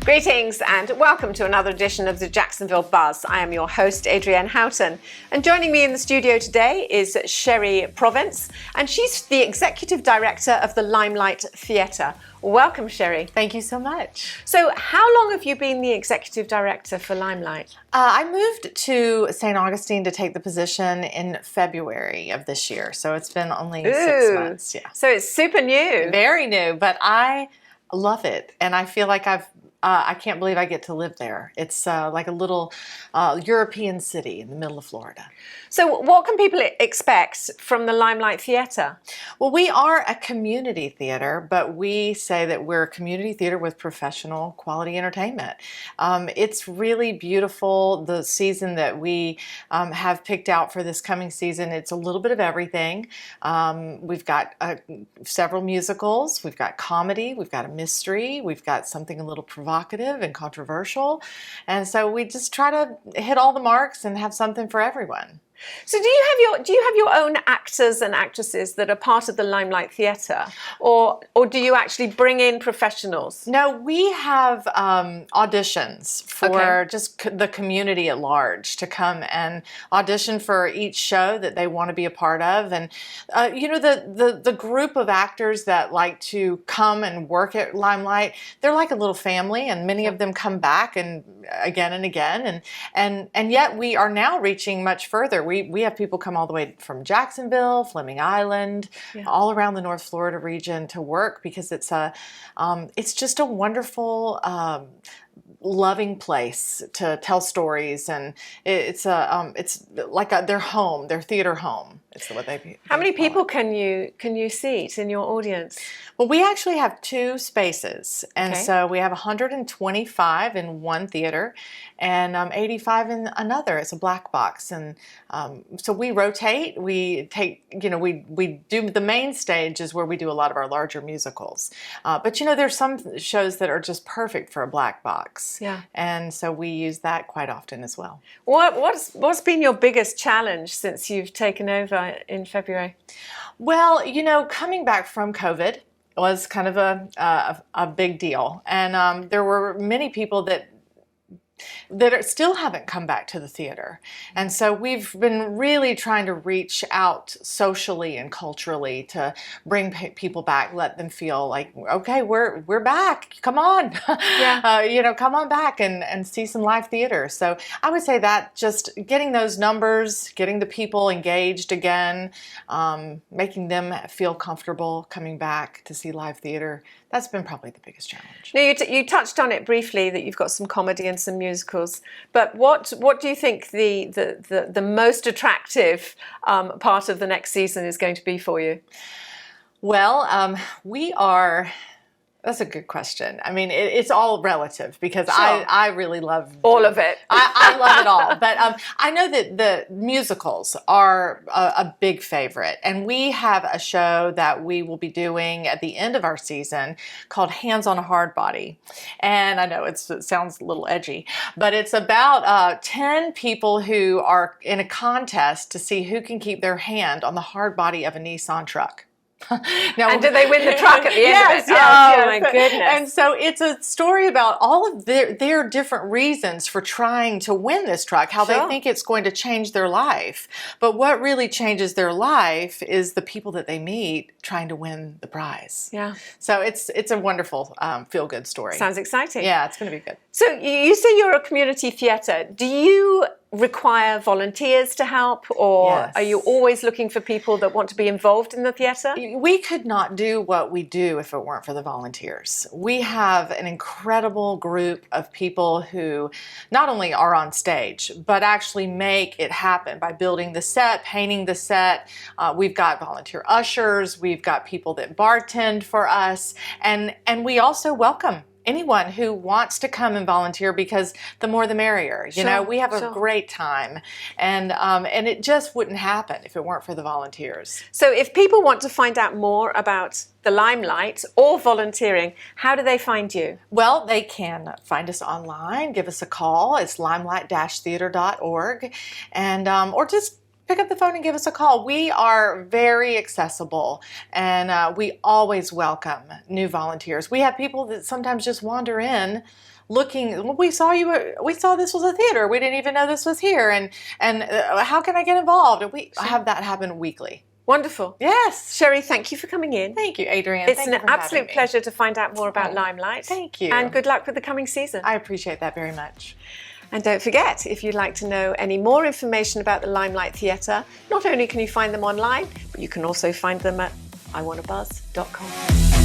Greetings and welcome to another edition of the Jacksonville Buzz. I am your host, Adrienne Houghton, and joining me in the studio today is Sherrie Provence, and she's the Executive Director of the Limelight Theatre. Welcome, Sherrie. Thank you so much. So how long have you been the Executive Director for Limelight? I moved to St. Augustine to take the position in February of this year, so it's been only 6 months. Yeah. So it's super new. Very new, but I love it, and I feel like I can't believe I get to live there. It's like a little European city in the middle of Florida. So what can people expect from the Limelight Theatre? Well, we are a community theater, but we say that we're a community theater with professional quality entertainment. It's really beautiful. The season that we have picked out for this coming season, it's a little bit of everything. We've got several musicals, we've got comedy, we've got a mystery, we've got something a little provocative and controversial. And so we just try to hit all the marks and have something for everyone. So do you have your own actors and actresses that are part of the Limelight Theatre, or do you actually bring in professionals? No, we have auditions for just the community at large to come and audition for each show that they want to be a part of. And you know, the group of actors that like to come and work at Limelight, they're like a little family, and many of them come back and again, and yet we are now reaching much further. We have people come all the way from Jacksonville, Fleming Island, all around the North Florida region to work, because it's just a wonderful, loving place to tell stories, and it's like their home, their theater home. It's what they. How many people can you seat in your audience? Well, we actually have 2 spaces, and so we have 125 in one theater and 85 in another. It's a black box, and so we rotate. We take, we do the main stage is where we do a lot of our larger musicals, but there's some shows that are just perfect for a black box. Yeah, and so we use that quite often as well. What's been your biggest challenge since you've taken over in February? Well, coming back from COVID was kind of a big deal, and there were many people that still haven't come back to the theater. And so we've been really trying to reach out socially and culturally to bring people back, let them feel like, okay, we're back, come on. Come on back and see some live theater. So I would say that just getting those numbers, getting the people engaged again, making them feel comfortable coming back to see live theater, that's been probably the biggest challenge. Now, you touched on it briefly that you've got some comedy and some musicals, but what do you think the most attractive part of the next season is going to be for you? Well, that's a good question. I mean, it's all relative, because I really love all of it. I love it all. But I know that the musicals are a big favorite. And we have a show that we will be doing at the end of our season called Hands on a Hard Body. And I know it sounds a little edgy, but it's about 10 people who are in a contest to see who can keep their hand on the hard body of a Nissan truck. Now, and do they win the truck at the end of it? Yes. Oh my goodness. And so it's a story about all of their different reasons for trying to win this truck, how they think it's going to change their life. But what really changes their life is the people that they meet trying to win the prize. Yeah. So it's a wonderful feel-good story. Sounds exciting. Yeah, it's going to be good. So you say you're a community theatre. Do you require volunteers to help, or are you always looking for people that want to be involved in the theatre? We could not do what we do if it weren't for the volunteers. We have an incredible group of people who not only are on stage, but actually make it happen by building the set, painting the set. We've got volunteer ushers, we've got people that bartend for us, and we also welcome anyone who wants to come and volunteer, because the more the merrier. We have a great time, and it just wouldn't happen if it weren't for the volunteers. So if people want to find out more about the Limelight or volunteering, how do they find you? Well, they can find us online, give us a call. It's limelight-theater.org, and or just pick up the phone and give us a call. We are very accessible, and we always welcome new volunteers. We have people that sometimes just wander in looking, well, we saw this was a theater. We didn't even know this was here. And how can I get involved? And I have that happen weekly. Wonderful. Yes. Sherrie, thank you for coming in. Thank you, Adrienne. It's an absolute pleasure to find out more about Limelight. Thank you. And good luck with the coming season. I appreciate that very much. And don't forget, if you'd like to know any more information about the Limelight Theatre, not only can you find them online, but you can also find them at iwantabuzz.com.